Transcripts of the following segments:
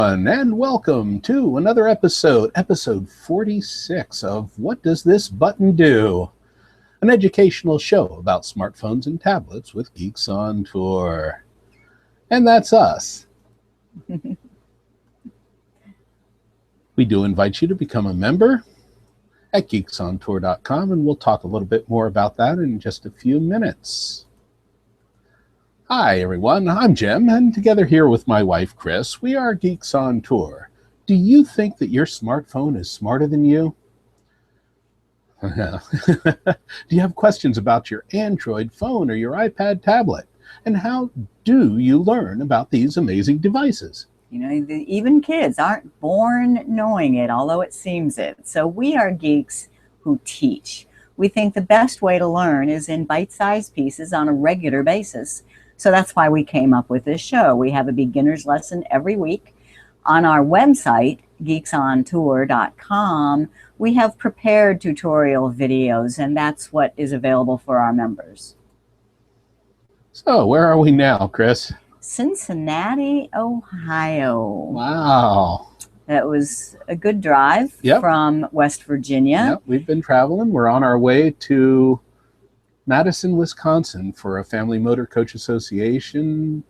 And welcome to another episode 46 of What Does This Button Do? An educational show about smartphones and tablets with Geeks on Tour. And that's us. We do invite you to become a member at geeksontour.com, and we'll talk a little bit more about that in just a few minutes. Hi everyone, I'm Jim, and together here with my wife Chris, we are Geeks on Tour. Do you think that your smartphone is smarter than you? Do you have questions about your Android phone or your iPad tablet? And how do you learn about these amazing devices? You know, even kids aren't born knowing it, although it seems it. So we are geeks who teach. We think the best way to learn is in bite-sized pieces on a regular basis. So that's why we came up with this show. We have a beginner's lesson every week. On our website, geeksontour.com, we have prepared tutorial videos, and that's what is available for our members. So where are we now, Chris? Cincinnati, Ohio. Wow. That was a good drive from West Virginia. Yep, we've been traveling. We're on our way to Madison, Wisconsin for a Family Motor Coach Association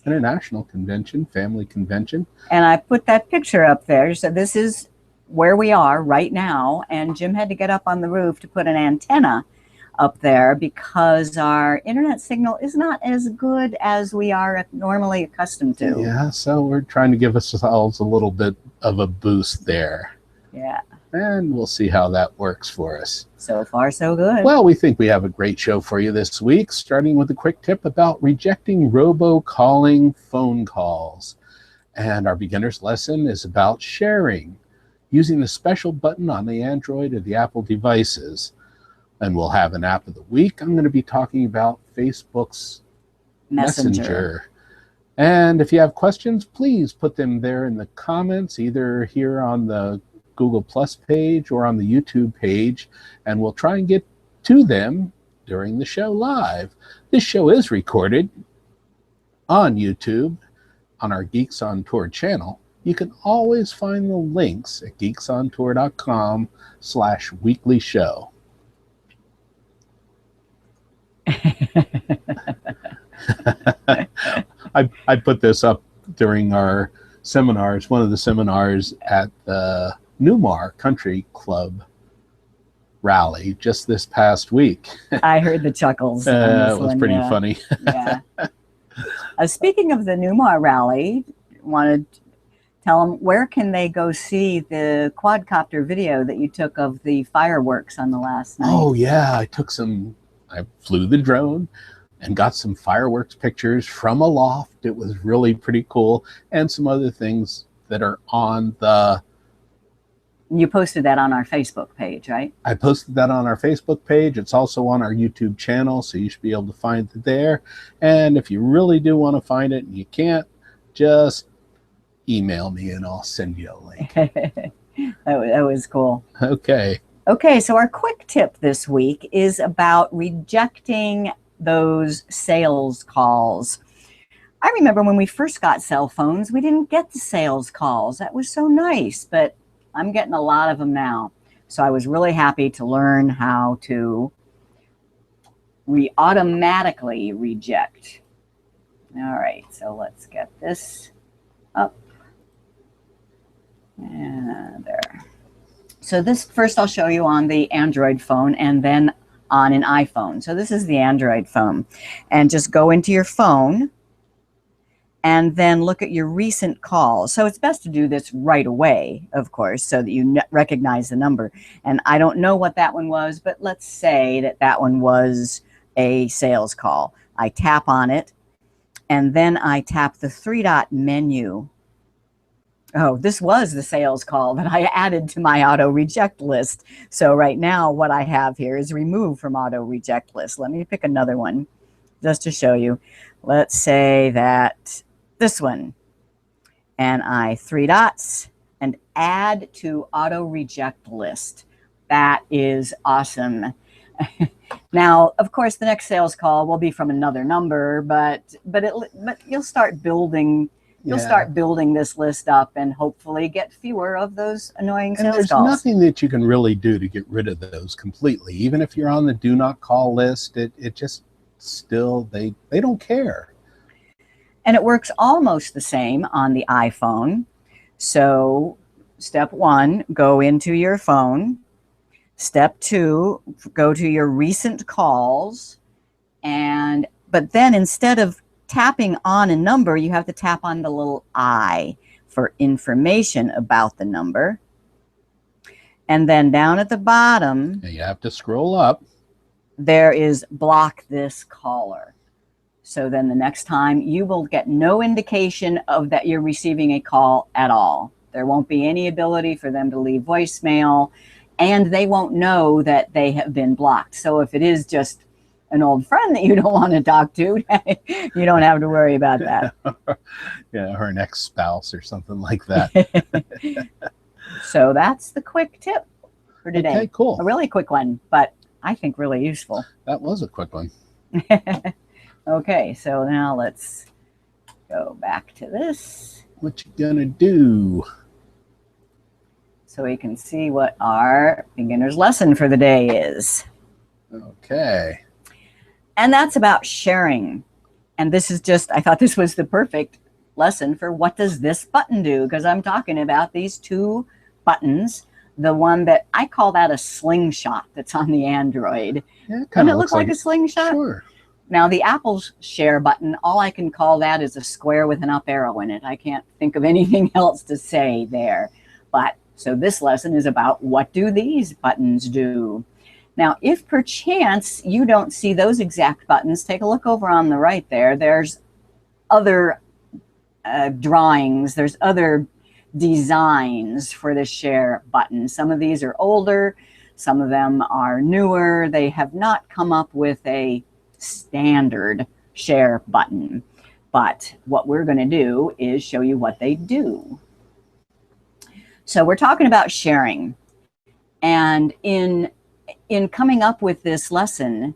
International Convention, Family Convention. And I put that picture up there. So this is where we are right now. And Jim had to get up on the roof to put an antenna up there because our internet signal is not as good as we are normally accustomed to. Yeah, so we're trying to give ourselves a little bit of a boost there. Yeah. And we'll see how that works for us. So far, so good. Well, we think we have a great show for you this week, starting with a quick tip about rejecting robocalling phone calls. And our beginner's lesson is about sharing, using the special button on the Android or the Apple devices. And we'll have an app of the week. I'm going to be talking about Facebook's Messenger. And if you have questions, please put them there in the comments, either here on the Google Plus page or on the YouTube page, and we'll try and get to them during the show live. This show is recorded on YouTube on our Geeks on Tour channel. You can always find the links at geeksontour.com/weekly show. I put this up during our seminars, one of the seminars at the Newmar Country Club rally just this past week. I heard the chuckles. It was pretty funny. Yeah. Speaking of the Newmar rally, wanted to tell them, where can they go see the quadcopter video that you took of the fireworks on the last night? Oh yeah, I flew the drone and got some fireworks pictures from aloft. It was really pretty cool, and some other things that are on the... You posted that on our Facebook page, right? I posted that on our Facebook page. It's also on our YouTube channel, so you should be able to find it there. And if you really do want to find it and you can't, just email me and I'll send you a link. That was cool. Okay. Okay, so our quick tip this week is about rejecting those sales calls. I remember when we first got cell phones, we didn't get the sales calls. That was so nice, but I'm getting a lot of them now. So I was really happy to learn how to automatically reject. All right, so let's get this up. And there. So this first I'll show you on the Android phone and then on an iPhone. So this is the Android phone. And just go into your phone and then look at your recent calls. So it's best to do this right away, of course, so that you recognize the number. And I don't know what that one was, but let's say that that one was a sales call. I tap on it, and then I tap the three-dot menu. Oh, this was the sales call that I added to my auto reject list. So right now what I have here is remove from auto reject list. Let me pick another one just to show you. Let's say that this one, and I three dots and add to auto reject list. That is awesome. Now, of course, the next sales call will be from another number, but you'll start building you'll start building this list up and hopefully get fewer of those annoying sales there's calls. nothing that you can really do to get rid of those completely. Even if you're on the do not call list, it just still, they don't care. And it works almost the same on the iPhone. So step 1, go into your phone. Step 2, go to your recent calls. But then instead of tapping on a number, you have to tap on the little I for information about the number. And then down at the bottom, you have to scroll up. There is block this caller. So then the next time you will get no indication of that you're receiving a call at all. There won't be any ability for them to leave voicemail, and they won't know that they have been blocked. So if it is just an old friend that you don't want to talk to, you don't have to worry about that. Yeah, or an ex-spouse or something like that. So that's the quick tip for today. Okay, cool. A really quick one, but I think really useful. That was a quick one. Okay, so now let's go back to this. What you gonna do? So we can see what our beginner's lesson for the day is. Okay. And that's about sharing. And this is just, I thought this was the perfect lesson for what does this button do? Because I'm talking about these 2 buttons. The one that I call that a slingshot that's on the Android. Yeah, Doesn't it look like a slingshot? Sure. Now the Apple's share button, all I can call that is a square with an up arrow in it. I can't think of anything else to say there. But so this lesson is about what do these buttons do? Now, if perchance you don't see those exact buttons, take a look over on the right there. There's other drawings. There's other designs for the share button. Some of these are older. Some of them are newer. They have not come up with a standard share button. But what we're going to do is show you what they do. So we're talking about sharing. And in coming up with this lesson,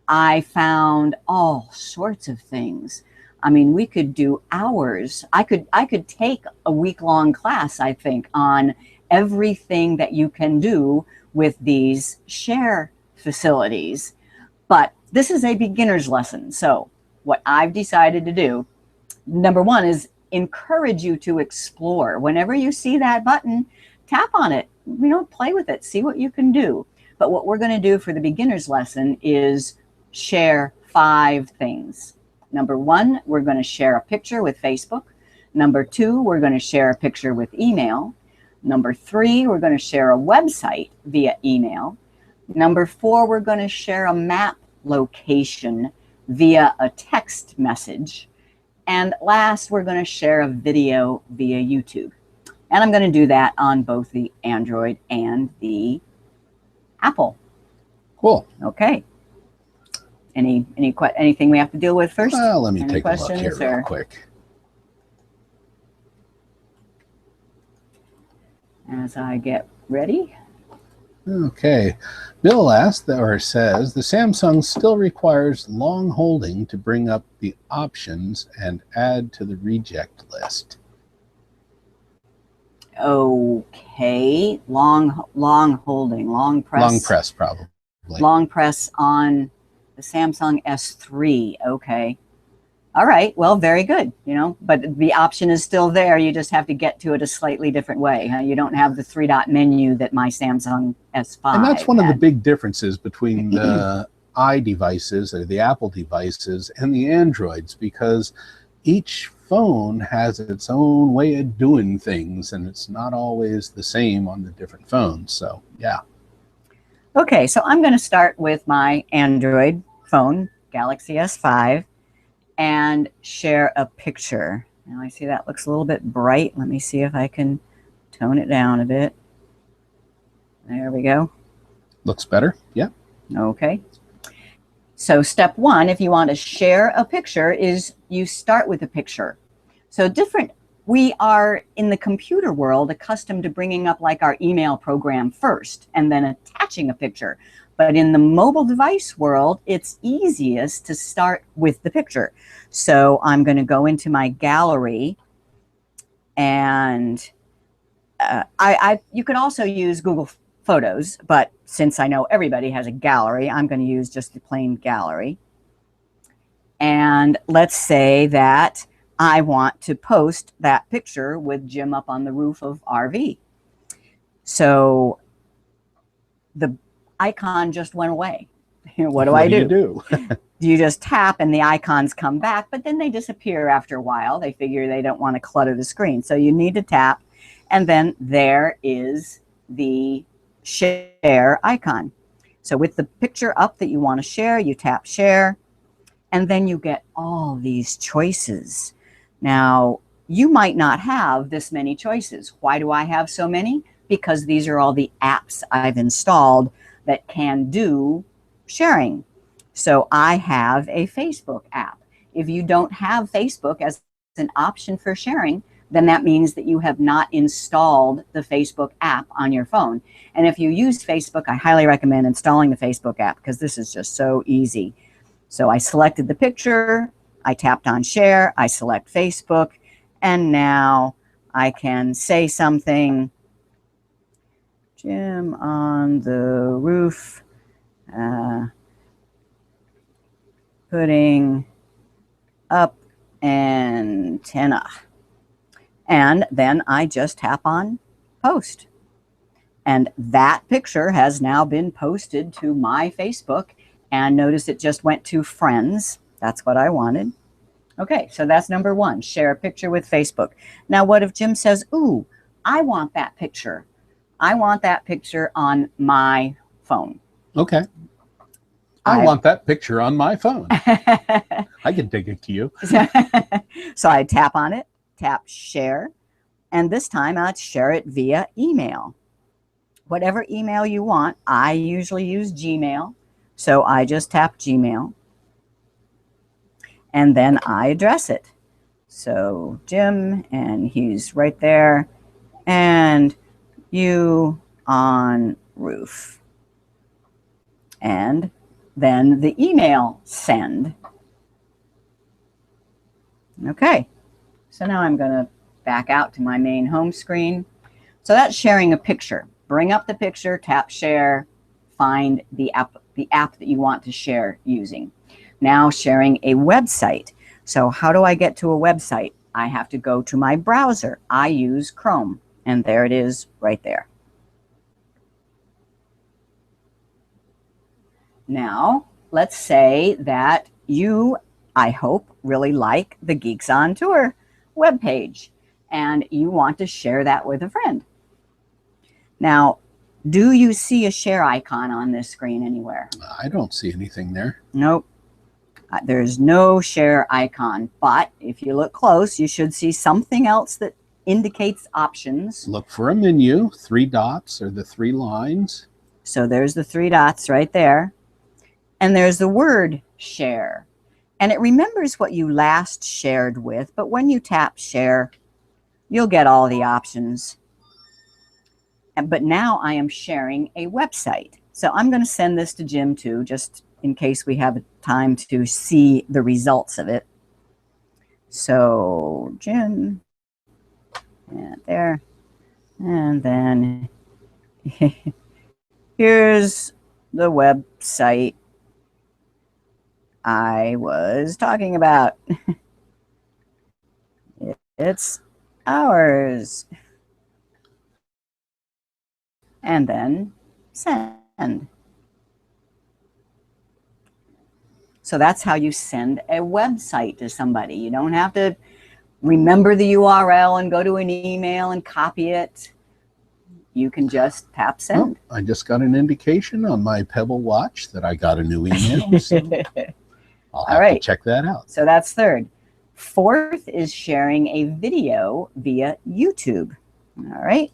I found all sorts of things. I mean, we could do hours. I could take a week-long class, I think, on everything that you can do with these share facilities. But this is a beginner's lesson. So what I've decided to do, number 1, is encourage you to explore. Whenever you see that button, tap on it, play with it, see what you can do. But what we're going to do for the beginner's lesson is share 5 things. Number 1, we're going to share a picture with Facebook. Number 2, we're going to share a picture with email. Number 3, we're going to share a website via email. Number 4, we're going to share a map location via a text message. And last, we're going to share a video via YouTube. And I'm going to do that on both the Android and the Apple. Cool. Okay. Anything we have to deal with first? Well, let me take a look here real quick. As I get ready. Okay. Bill asked, or says, the Samsung still requires long holding to bring up the options and add to the reject list. Okay. Long holding, long press. Long press, probably. Long press on the Samsung S3. Okay. All right. Well, very good. But the option is still there. You just have to get to it a slightly different way. You don't have the 3-dot menu that my Samsung S5 And that's one had. of the big differences between the iDevices or the Apple devices and the Androids, because each phone has its own way of doing things, and it's not always the same on the different phones. So, yeah. Okay, so I'm going to start with my Android phone, Galaxy S5, and share a picture. Now I see that looks a little bit bright. Let me see if I can tone it down a bit. There we go. Looks better. Yeah. Okay. So step 1, if you want to share a picture, is you start with a picture. So we are in the computer world accustomed to bringing up like our email program first and then attaching a picture. But in the mobile device world, it's easiest to start with the picture. So I'm going to go into my gallery And you could also use Google Photos, but since I know everybody has a gallery, I'm going to use just the plain gallery. And let's say that I want to post that picture with Jim up on the roof of RV. So the icon just went away. What do I do? You do? You just tap and the icons come back, but then they disappear after a while. They figure they don't want to clutter the screen. So you need to tap, and then there is the share icon. So with the picture up that you want to share, you tap share, and then you get all these choices. Now, you might not have this many choices. Why do I have so many? Because these are all the apps I've installed that can do sharing. So I have a Facebook app. If you don't have Facebook as an option for sharing, then that means that you have not installed the Facebook app on your phone. And if you use Facebook, I highly recommend installing the Facebook app because this is just so easy. So I selected the picture, I tapped on share, I select Facebook, and now I can say something. Jim on the roof, putting up antenna. And then I just tap on post. And that picture has now been posted to my Facebook. And notice it just went to friends. That's what I wanted. Okay, so that's number one, share a picture with Facebook. Now, what if Jim says, ooh, I want that picture. I want that picture on my phone. Okay. I want that picture on my phone. I can take it to you. So I tap on it, tap share, and this time I'll share it via email. Whatever email you want, I usually use Gmail, so I just tap Gmail, and then I address it. So Jim, and he's right there, and you on roof. And then the email send. Okay, so now I'm going to back out to my main home screen. So that's sharing a picture. Bring up the picture, tap share, find the app that you want to share using. Now sharing a website. So how do I get to a website? I have to go to my browser. I use Chrome, and there it is right there. Now, let's say that you, I hope, really like the Geeks on Tour webpage, and you want to share that with a friend. Now, do you see a share icon on this screen anywhere? I don't see anything there. Nope. There's no share icon, but if you look close, you should see something else that indicates options. Look for a menu, 3 dots or the 3 lines. So there's the 3 dots right there. And there's the word share. And it remembers what you last shared with, but when you tap share, you'll get all the options. But now I am sharing a website. So I'm going to send this to Jim too, just in case we have time to see the results of it. So Jim, and there, and then here's the website I was talking about. It's ours. And then send. So that's how you send a website to somebody. You don't have to remember the URL and go to an email and copy it. You can just tap send. Oh, I just got an indication on my Pebble watch that I got a new email. So I'll have to check that out. So that's third. Fourth is sharing a video via YouTube. All right.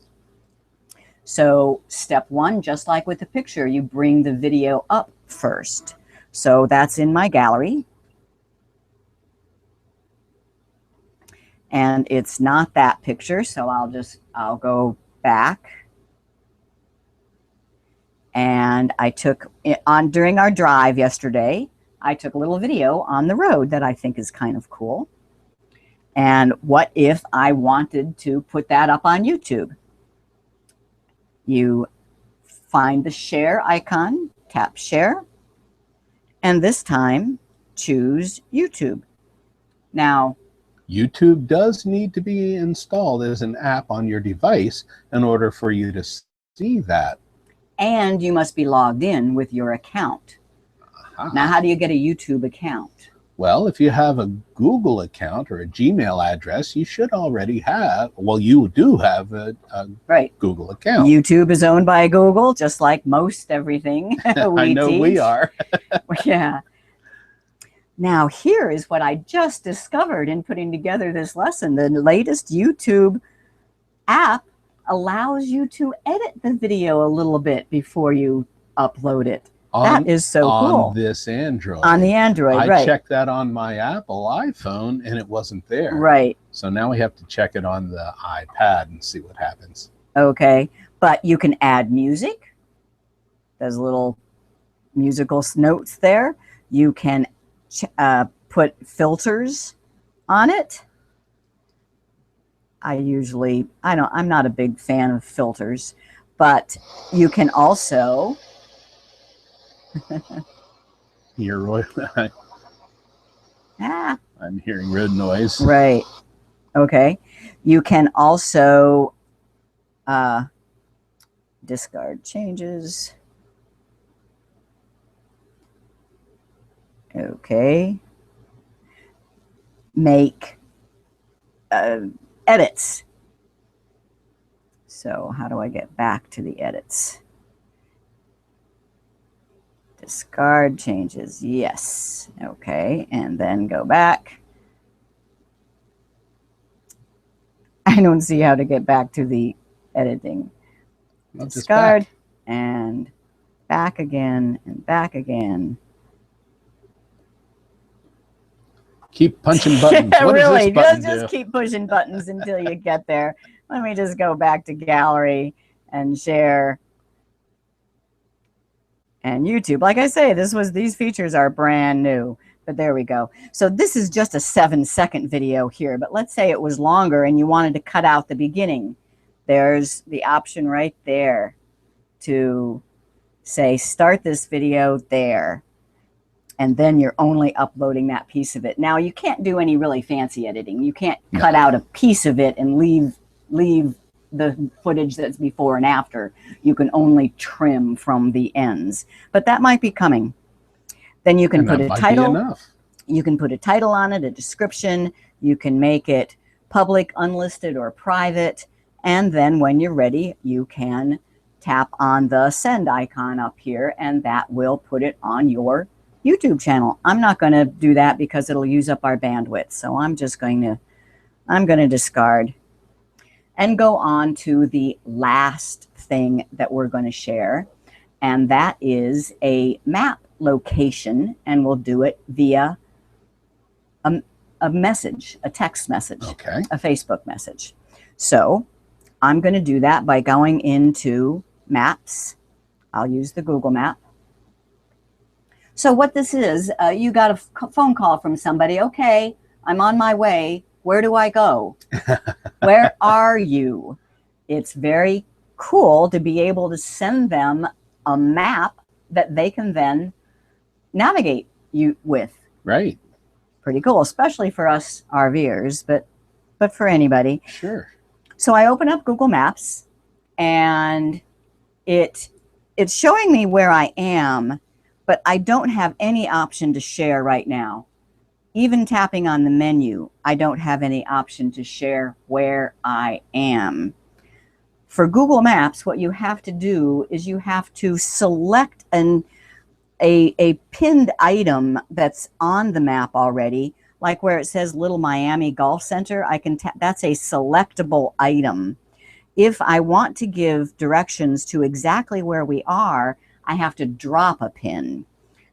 So step one, just like with the picture, you bring the video up first. So that's in my gallery. And it's not that picture, so I'll go back. And I took it on during our drive yesterday, I took a little video on the road that I think is kind of cool. And what if I wanted to put that up on YouTube? You find the share icon, tap share, and this time choose YouTube. Now, YouTube does need to be installed as an app on your device in order for you to see that. And you must be logged in with your account. Now, how do you get a YouTube account? Well, if you have a Google account or a Gmail address, you should already have, well, you do have a right. Google account. YouTube is owned by Google, just like most everything we I know teach. we are. Yeah. Now, here is what I just discovered in putting together this lesson. The latest YouTube app allows you to edit the video a little bit before you upload it. That is so cool. On this Android. On the Android, right. I checked that on my Apple iPhone and it wasn't there. Right. So now we have to check it on the iPad and see what happens. Okay. But you can add music. There's little musical notes there. You can put filters on it. I'm not a big fan of filters, but you can also I'm hearing road noise. Right. Okay. You can also discard changes. Okay. Make edits. So how do I get back to the edits? Discard changes, yes. Okay, and then go back. I don't see how to get back to the editing. Well, discard and back again and back again. Keep punching buttons. Yeah, what really, does this button just keep pushing buttons until you get there. Let me just go back to gallery and share. And YouTube, like I say, these features are brand new, but there we go. So this is just a 7-second video here, but let's say it was longer and you wanted to cut out the beginning. There's the option right there to say, start this video there. And then you're only uploading that piece of it. Now you can't do any really fancy editing. You can't cut out a piece of it and leave the footage that's before and after. You can only trim from the ends, but that might be coming. Then you can put a title. You can put a title on it, a description. You can make it public, unlisted, or private. And then when you're ready, you can tap on the send icon up here, and that will put it on your YouTube channel. I'm not going to do that because it'll use up our bandwidth. So I'm going to discard and go on to the last thing that we're going to share, and that is a map location, and we'll do it via a message, a text message, okay, a Facebook message. So I'm going to do that by going into Maps. I'll use the Google map. So what this is, you got a phone call from somebody. Okay, I'm on my way. Where do I go? Where are you? It's very cool to be able to send them a map that they can then navigate you with. Right. Pretty cool, especially for us RVers, but for anybody. Sure. So I open up Google Maps, and it's showing me where I am, but I don't have any option to share right now. Even tapping on the menu, I don't have any option to share where I am. For Google Maps, what you have to do is you have to select a pinned item that's on the map already, like where it says Little Miami Golf Center. That's a selectable item. If I want to give directions to exactly where we are, I have to drop a pin.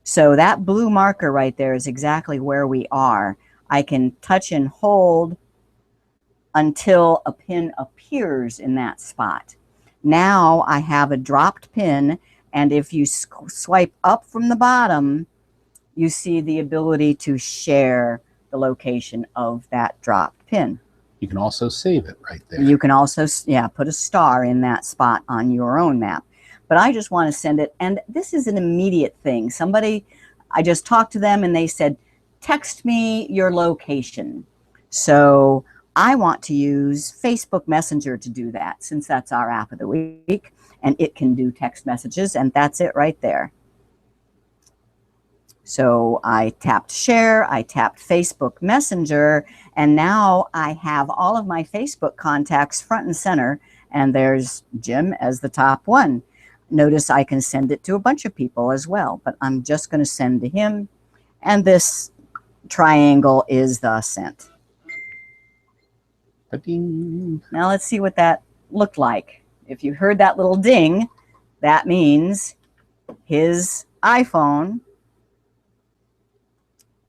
So that blue marker right there is exactly where we are. I can touch and hold until a pin appears in that spot. Now I have a dropped pin, and if you swipe up from the bottom, you see the ability to share the location of that dropped pin. You can also save it right there. You can also, yeah, put a star in that spot on your own map. But I just want to send it, and this is an immediate thing. Somebody, I just talked to them and they said, text me your location. So I want to use Facebook Messenger to do that, since that's our app of the week, and it can do text messages, and that's it right there. So I tapped share, I tapped Facebook Messenger, and now I have all of my Facebook contacts front and center, and there's Jim as the top one. Notice I can send it to a bunch of people as well, but I'm just going to send to him, and this triangle is the sent. Ba-ding. Now let's see what that looked like. If you heard that little ding, that means his iPhone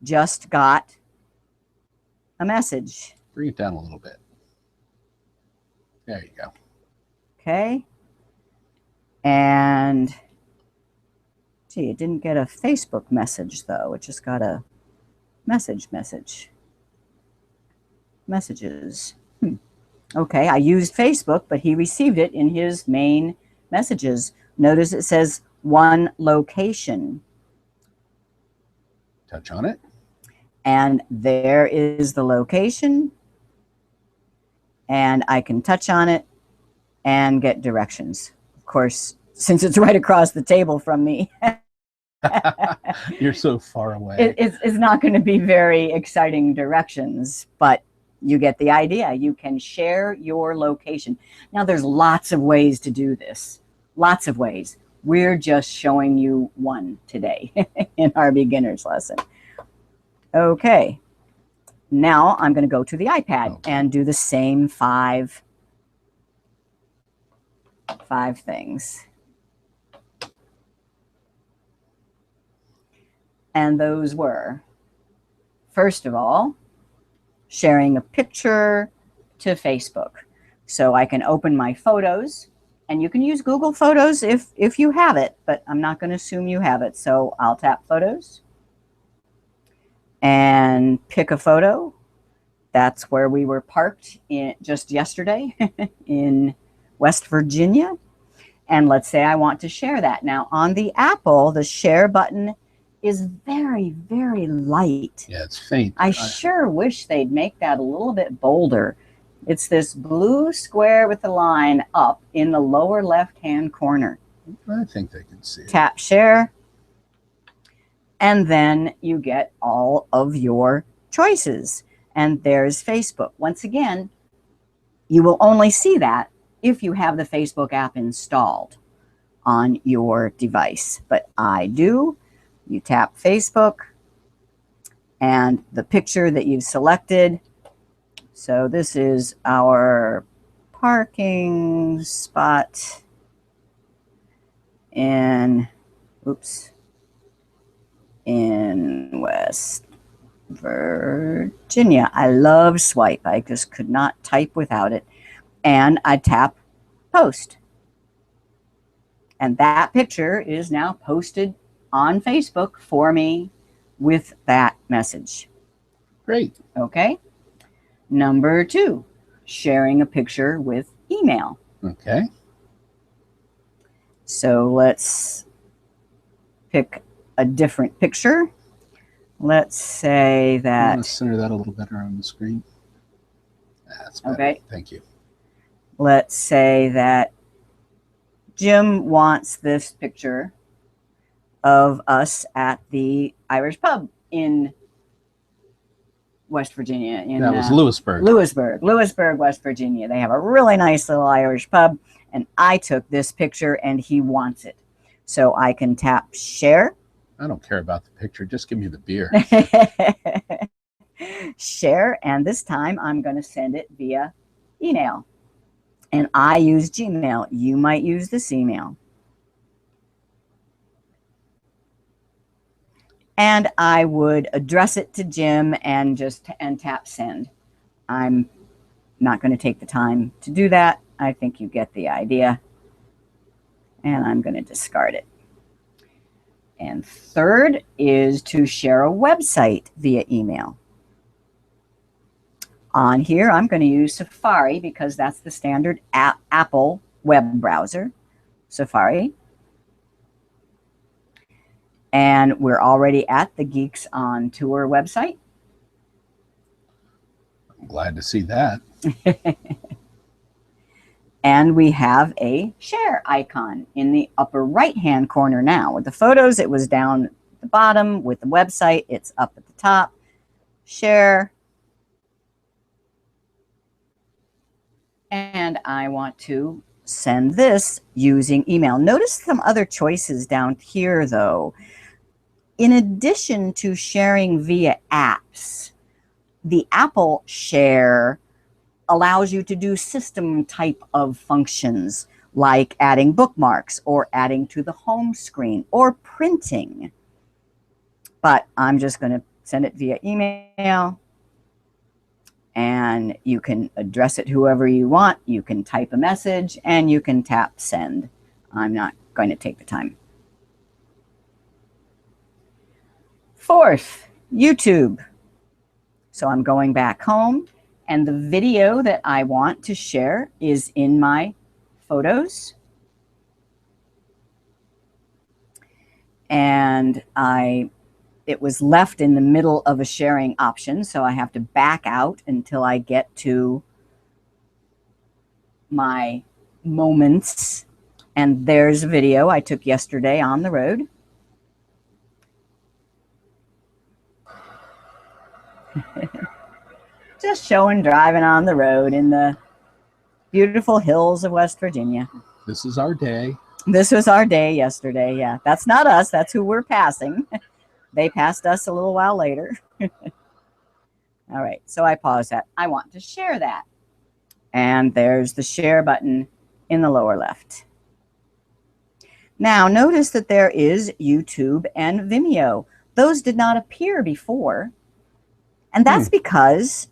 just got a message. Bring it down a little bit. There you go. Okay. And gee, it didn't get a Facebook message though. It just got a messages. Okay, I used Facebook, but he received it in his main messages. Notice it says one location. Touch on it. And there is the location. And I can touch on it and get directions. Of course, since it's right across the table from me. You're so far away. It's not going to be very exciting directions, but you get the idea. You can share your location. Now, there's lots of ways to do this. Lots of ways. We're just showing you one today in our beginner's lesson. Okay. Now I'm going to go to the iPad and do the same five things. And those were, first of all, sharing a picture to Facebook. So I can open my photos, and you can use Google Photos if you have it, but I'm not going to assume you have it. So I'll tap Photos and pick a photo. That's where we were parked just yesterday in West Virginia. And let's say I want to share that. Now on the Apple, the share button is very, very light. Yeah, it's faint. I sure wish they'd make that a little bit bolder. It's this blue square with the line up in the lower left-hand corner. I think they can see it. Tap share, and then you get all of your choices. And there's Facebook. Once again, you will only see that if you have the Facebook app installed on your device. But I do. You tap Facebook and the picture that you've selected. So this is our parking spot in West Virginia. I love Swipe. I just could not type without it. And I tap post. And that picture is now posted on Facebook for me with that message. Great. Okay. Number 2, sharing a picture with email. Okay. So let's pick a different picture. Let's say that. I want to center that a little better on the screen. That's better. Okay. Thank you. Let's say that Jim wants this picture of us at the Irish pub in West Virginia. That was Lewisburg. Lewisburg, West Virginia. They have a really nice little Irish pub, and I took this picture, and he wants it. So I can tap share. I don't care about the picture. Just give me the beer. Share, and this time I'm going to send it via email. And I use Gmail. You might use this email. And I would address it to Jim and tap send. I'm not going to take the time to do that. I think you get the idea. And I'm going to discard it. And third is to share a website via email. On here, I'm going to use Safari because that's the standard Apple web browser, Safari. And we're already at the Geeks on Tour website. I'm glad to see that. And we have a share icon in the upper right-hand corner now. With the photos, it was down at the bottom. With the website, it's up at the top. Share. And I want to send this using email. Notice some other choices down here, though. In addition to sharing via apps, the Apple Share allows you to do system type of functions like adding bookmarks or adding to the home screen or printing. But I'm just going to send it via email, and you can address it whoever you want. You can type a message and you can tap send. I'm not going to take the time. Fourth, YouTube. So I'm going back home, and the video that I want to share is in my photos. And it was left in the middle of a sharing option, so I have to back out until I get to my moments. And there's a video I took yesterday on the road. Just showing driving on the road in the beautiful hills of West Virginia. This is our day. This was our day yesterday, yeah. That's not us. That's who we're passing. They passed us a little while later. All right, so I paused that. I want to share that. And there's the share button in the lower left. Now, notice that there is YouTube and Vimeo. Those did not appear before. And that's because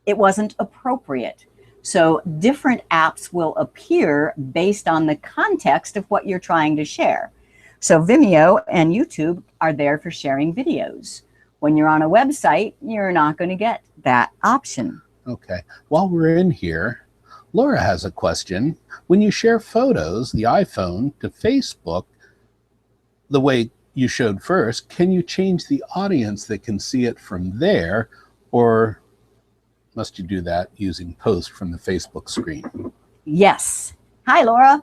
it wasn't appropriate. So different apps will appear based on the context of what you're trying to share. So Vimeo and YouTube are there for sharing videos. When you're on a website, you're not going to get that option. Okay. While we're in here, Laura has a question. When you share photos, the iPhone to Facebook, the way you showed first, can you change the audience that can see it from there, or must you do that using post from the Facebook screen? Yes. Hi, Laura.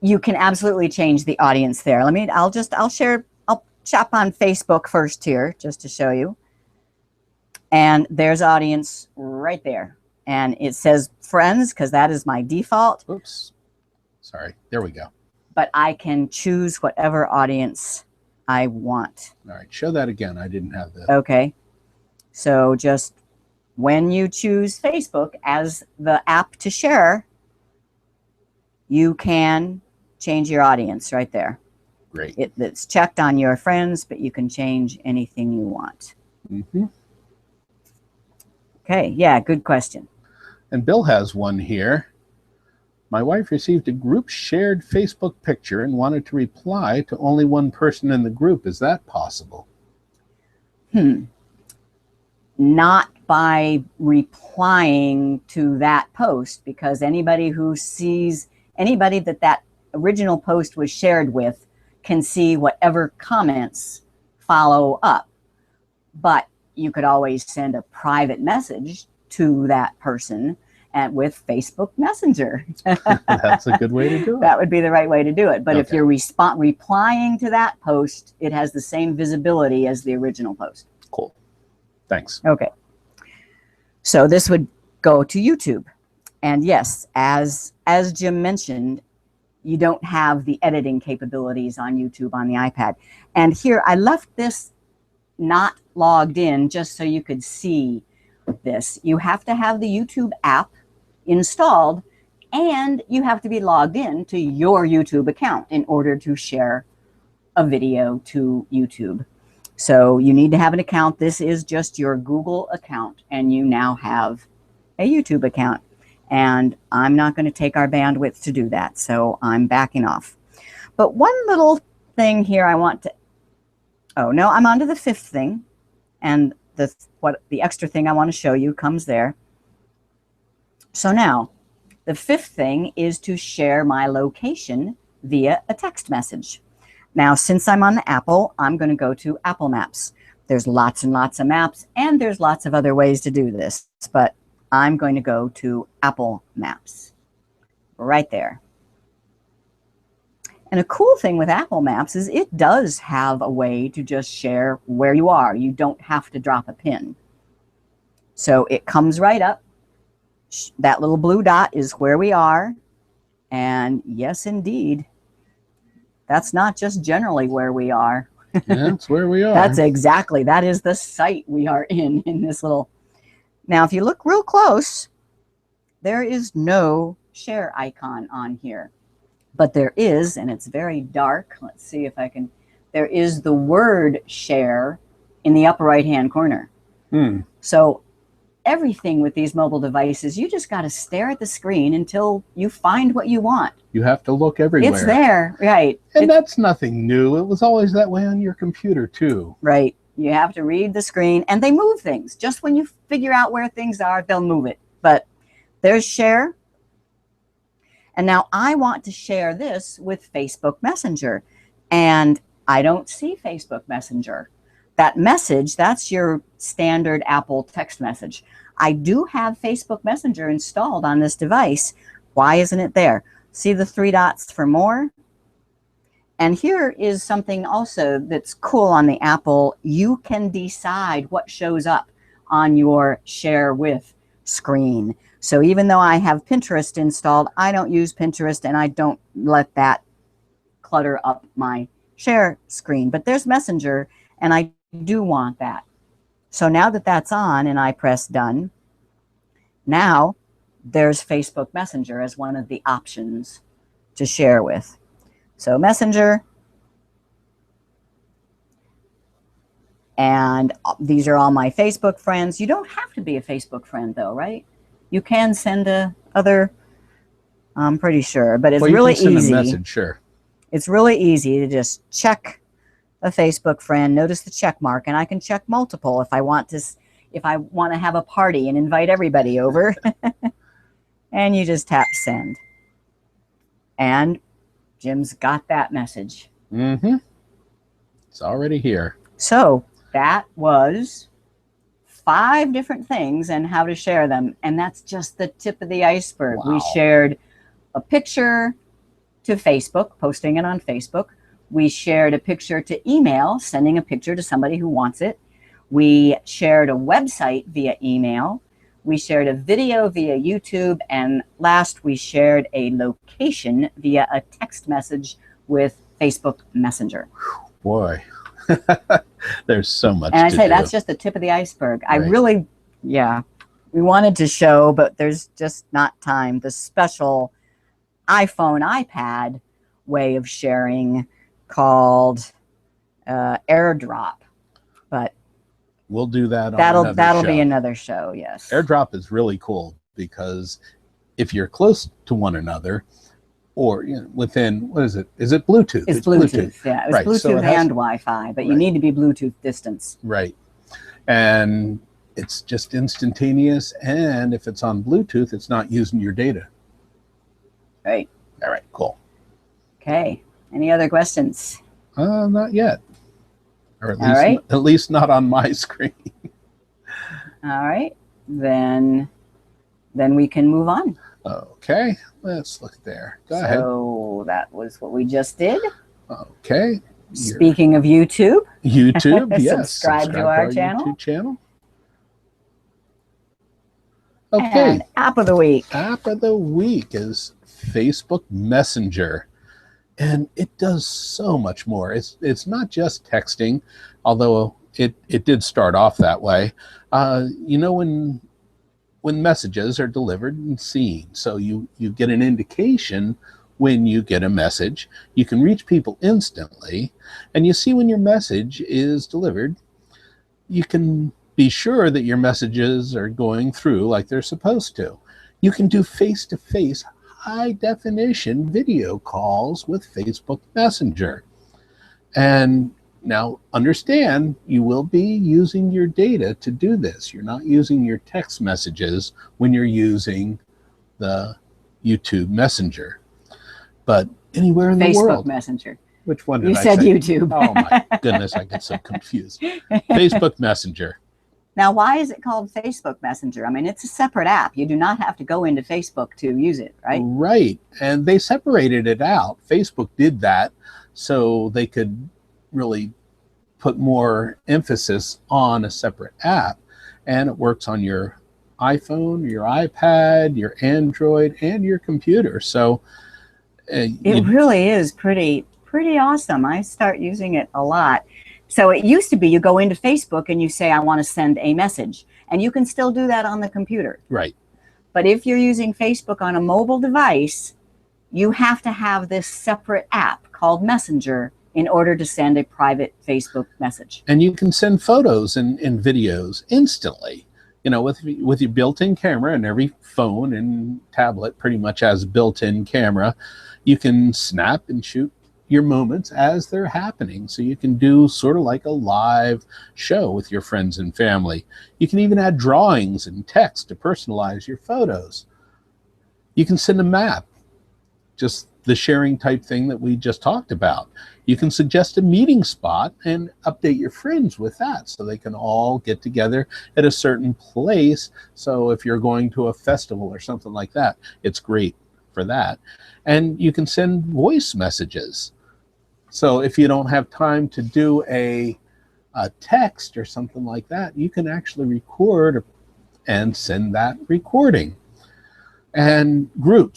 You can absolutely change the audience there. I'll chop on Facebook first here just to show you. And there's audience right there. And it says friends because that is my default. Oops. Sorry. There we go. But I can choose whatever audience I want. All right. Show that again. I didn't have the... Okay. So just when you choose Facebook as the app to share, you can change your audience right there. Great. It's checked on your friends, but you can change anything you want. Mm-hmm. Okay. Yeah, good question. And Bill has one here. My wife received a group shared Facebook picture and wanted to reply to only one person in the group. Is that possible? Not by replying to that post, because anybody who sees, anybody that original post was shared with can see whatever comments follow up. But you could always send a private message to that person with Facebook Messenger. That's a good way to do it. That would be the right way to do it. But Okay. if you're replying to that post, it has the same visibility as the original post. Cool. Thanks. Okay. So this would go to YouTube. And yes, as Jim mentioned, you don't have the editing capabilities on YouTube on the iPad. And here I left this not logged in just so you could see this. You have to have the YouTube app installed, and you have to be logged in to your YouTube account in order to share a video to YouTube. So you need to have an account. This is just your Google account, and you now have a YouTube account. And I'm not going to take our bandwidth to do that, so I'm backing off. But one little thing here I want to... Oh, no, I'm on to the fifth thing. And the extra thing I want to show you comes there. So now, the fifth thing is to share my location via a text message. Now, since I'm on the Apple, I'm going to go to Apple Maps. There's lots and lots of maps, and there's lots of other ways to do this, but I'm going to go to Apple Maps right there. And a cool thing with Apple Maps is it does have a way to just share where you are. You don't have to drop a pin. So it comes right up. That little blue dot is where we are. And yes, indeed, that's not just generally where we are. That's where we are. That is the site we are in this little. Now, if you look real close, there is no share icon on here. But there is, and it's very dark. Let's see if I can. There is the word share in the upper right-hand corner. So everything with these mobile devices, you just got to stare at the screen until you find what you want. You have to look everywhere. It's there, right. And that's nothing new. It was always that way on your computer, too. Right. You have to read the screen, and they move things. Just when you figure out where things are, they'll move it. But there's share. And now I want to share this with Facebook Messenger, and I don't see Facebook Messenger. That message, that's your standard Apple text message. I do have Facebook Messenger installed on this device. Why isn't it there? See the three dots for more? And here is something also that's cool on the Apple. You can decide what shows up on your share with screen. So even though I have Pinterest installed, I don't use Pinterest, and I don't let that clutter up my share screen. But there's Messenger, and I do want that. So now that that's on and I press done, now there's Facebook Messenger as one of the options to share with. So Messenger, and these are all my Facebook friends. You don't have to be a Facebook friend though, right? You can send other, I'm pretty sure, but it's really easy. Send a message, sure. It's really easy to just check a Facebook friend. Notice the check mark, and I can check multiple if I want to have a party and invite everybody over. And you just tap send. And Jim's got that message. It's already here. So that was 5 different things and how to share them. And that's just the tip of the iceberg. Wow. We shared a picture to Facebook, posting it on Facebook. We shared a picture to email, sending a picture to somebody who wants it. We shared a website via email. We shared a video via YouTube. And last, we shared a location via a text message with Facebook Messenger. Boy, there's so much and I to say do. That's just the tip of the iceberg. Right. I really, we wanted to show, but there's just not time. The special iPhone, iPad way of sharing called AirDrop, but we'll do that. That'll be another show. Yes, AirDrop is really cool because if you're close to one another, or within, what is it? Is it Bluetooth? It's Bluetooth. Yeah, it's right. Bluetooth So and Wi-Fi, but you need to be Bluetooth distance. Right, and it's just instantaneous. And if it's on Bluetooth, it's not using your data. Right. All right. Cool. Okay. Any other questions? Not yet. Or at least not on my screen. All right. Then we can move on. Okay. Let's look there. Go ahead. So that was what we just did. Okay. Speaking of YouTube. YouTube, yes. Subscribe to our channel. YouTube channel. Okay. And app of the week. App of the week is Facebook Messenger. And it does so much more. It's not just texting, although it did start off that way. When messages are delivered and seen, so you get an indication when you get a message. You can reach people instantly, and you see when your message is delivered. You can be sure that your messages are going through like they're supposed to. You can do face-to-face high-definition video calls with Facebook Messenger. And Now, understand, you will be using your data to do this. You're not using your text messages when you're using the YouTube Messenger, but anywhere in the world. Facebook Messenger. Which one did You I said say? YouTube. Oh my goodness, I get so confused. Facebook Messenger. Now, why is it called Facebook Messenger? I mean, it's a separate app. You do not have to go into Facebook to use it, right? Right. And they separated it out. Facebook did that so they could really put more emphasis on a separate app. And it works on your iPhone, your iPad, your Android, and your computer. So it really is pretty awesome. I start using it a lot. So it used to be you go into Facebook and you say, I want to send a message. And you can still do that on the computer. Right. But if you're using Facebook on a mobile device, you have to have this separate app called Messenger in order to send a private Facebook message. And you can send photos and videos instantly. You know, with your built-in camera, and every phone and tablet pretty much has a built-in camera, you can snap and shoot your moments as they're happening. So you can do sort of like a live show with your friends and family. You can even add drawings and text to personalize your photos. You can send a map, just the sharing type thing that we just talked about. You can suggest a meeting spot and update your friends with that so they can all get together at a certain place. So if you're going to a festival or something like that, it's great for that. And you can send voice messages. So if you don't have time to do a text or something like that, you can actually record and send that recording. And group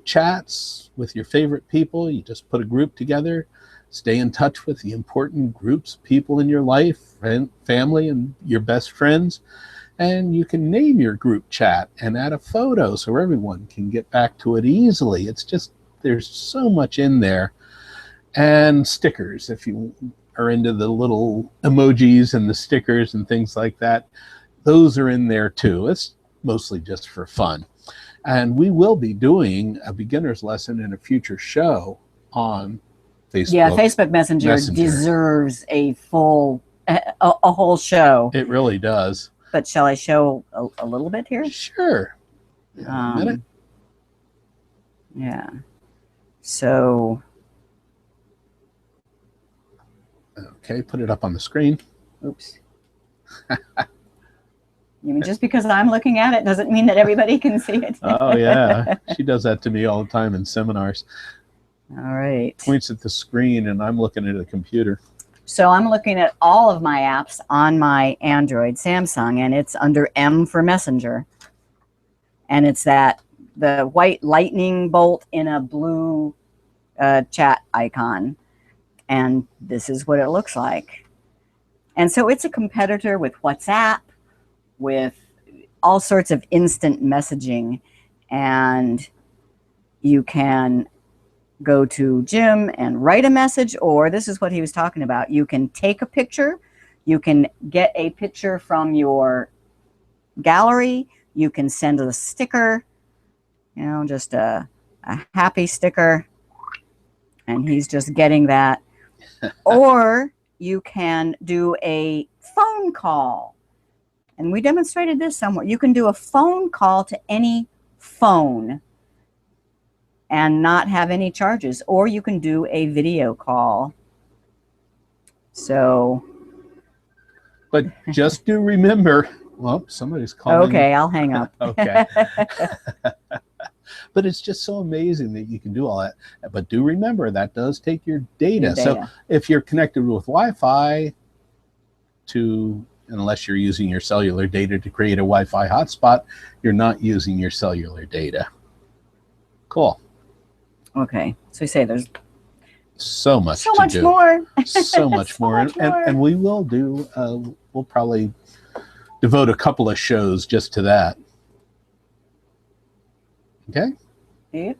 chats with your favorite people. You just put a group together, stay in touch with the important groups, people in your life, and family and your best friends. And you can name your group chat and add a photo so everyone can get back to it easily. It's just, there's so much in there. And stickers, if you are into the little emojis and the stickers and things like that, those are in there too. It's mostly just for fun. And we will be doing a beginner's lesson in a future show on Facebook. Yeah, Facebook Messenger deserves a whole show. It really does. But shall I show a little bit here? Sure. A minute. Yeah. So. Okay, put it up on the screen. Oops. You mean just because I'm looking at it doesn't mean that everybody can see it? Oh, yeah. She does that to me all the time in seminars. All right. Points at the screen, and I'm looking at a computer. So I'm looking at all of my apps on my Android Samsung, and it's under M for Messenger. And it's the white lightning bolt in a blue chat icon. And this is what it looks like. And so it's a competitor with WhatsApp, with all sorts of instant messaging. And you can go to Jim and write a message, or this is what he was talking about. You can take a picture. You can get a picture from your gallery. You can send a sticker, you know, just a happy sticker. And he's just getting that. Or you can do a phone call. And we demonstrated this somewhere. You can do a phone call to any phone and not have any charges. Or you can do a video call. So. But just do remember, well, somebody's calling. Okay, I'll hang up. Okay. But it's just so amazing that you can do all that. But do remember, that does take your data. So if you're connected with Wi-Fi unless you're using your cellular data to create a Wi-Fi hotspot, you're not using your cellular data. Cool. Okay. So you say there's so much so much more. So much more. And we will do, we'll probably devote a couple of shows just to that. Okay? Yeah.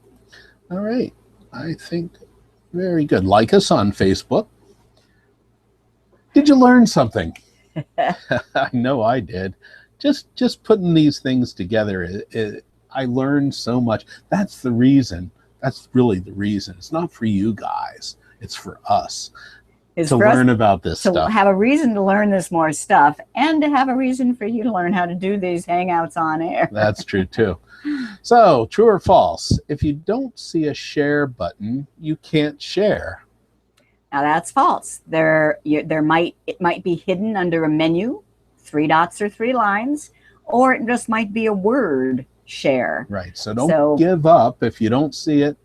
All right. I think very good. Like us on Facebook. Did you learn something? I know I did. Just putting these things together, I learned so much. That's the reason. That's really the reason. It's not for you guys. It's for us. is to for us learn about this to stuff. have a reason to learn this more stuff and to have a reason for you to learn how to do these hangouts on air. That's true too. So, true or false? If you don't see a share button, you can't share. Now that's false. It might be hidden under a menu, 3 dots or 3 lines, or it just might be a word share. Right. So don't give up if you don't see it.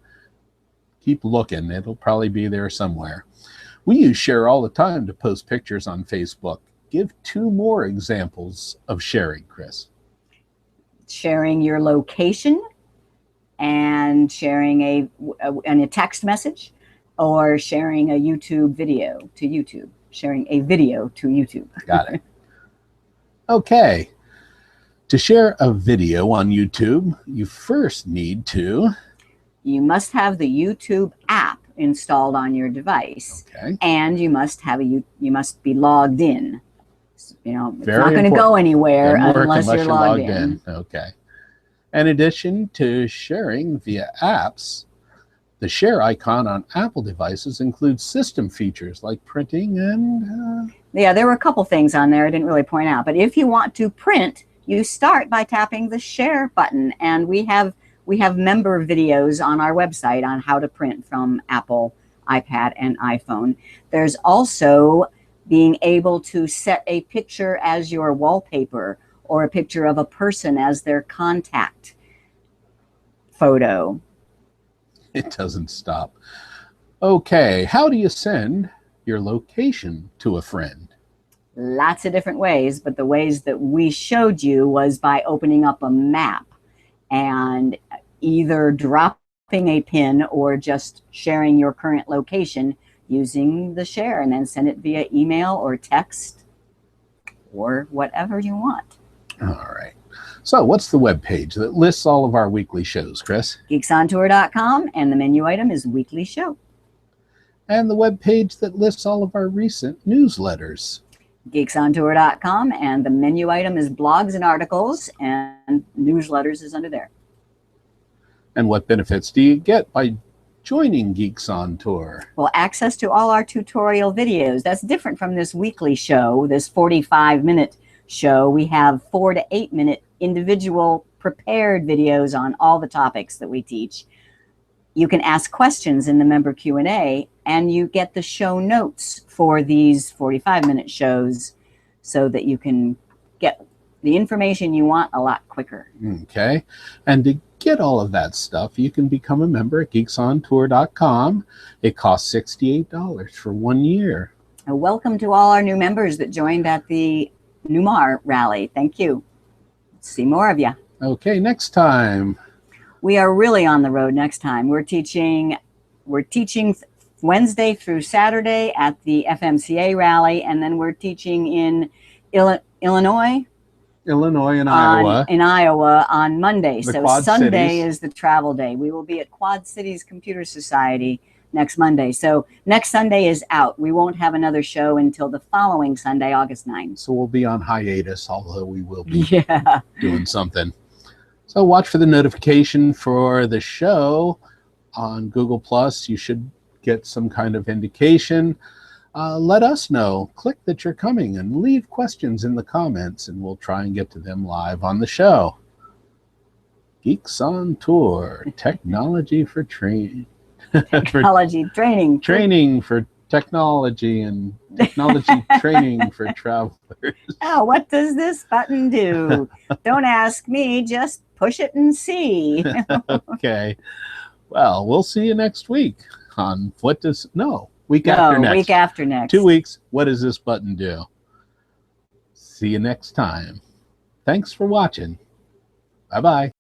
Keep looking. It'll probably be there somewhere. We use share all the time to post pictures on Facebook. Give 2 more examples of sharing, Chris. Sharing your location and sharing a text message, or sharing a YouTube video to YouTube. Sharing a video to YouTube. Got it. Okay. To share a video on YouTube, you first need to... You must have the YouTube app installed on your device. Okay. And you must be logged in. You know, it's Very not going to go anywhere unless you're logged in. Okay. In addition to sharing via apps, the share icon on Apple devices includes system features like printing and... Yeah, there were a couple things on there I didn't really point out. But if you want to print, you start by tapping the share button. And we have member videos on our website on how to print from Apple, iPad, and iPhone. There's also being able to set a picture as your wallpaper, or a picture of a person as their contact photo. It doesn't stop. Okay, how do you send your location to a friend? Lots of different ways, but the ways that we showed you was by opening up a map and either dropping a pin or just sharing your current location using the share, and then send it via email or text or whatever you want. All right. So what's the web page that lists all of our weekly shows, Chris? geeksontour.com, and the menu item is weekly show. And the web page that lists all of our recent newsletters? geeksontour.com, and the menu item is blogs and articles, and newsletters is under there. And what benefits do you get by joining Geeks on Tour? Well, access to all our tutorial videos. That's different from this weekly show, this 45-minute show. We have 4 to 8 minute individual prepared videos on all the topics that we teach. You can ask questions in the member Q&A, and you get the show notes for these 45-minute shows so that you can get the information you want a lot quicker. Okay. And to get all of that stuff, you can become a member at geeksontour.com. It costs $68 for 1 year. And welcome to all our new members that joined at the Newmar rally. Thank you. See more of you. Okay, next time. We are really on the road next time. We're teaching Wednesday through Saturday at the FMCA rally, and then we're teaching in Illinois and Iowa. In Iowa on Monday. So Quad Sunday Cities. is the travel day. We will be at Quad Cities Computer Society next Monday. So next Sunday is out. We won't have another show until the following Sunday, August 9th. So we'll be on hiatus, although we will be Yeah. doing something. So watch for the notification for the show on Google+. You should get some kind of indication. Let us know. Click that you're coming and leave questions in the comments, and we'll try and get to them live on the show. Geeks on Tour, technology for training. Technology training. Training for technology and technology training for travelers. Oh, what does this button do? Don't ask me, just push it and see. Okay. Well, we'll see you next week on week after next. Week after next. 2 weeks. What does this button do? See you next time. Thanks for watching. Bye-bye.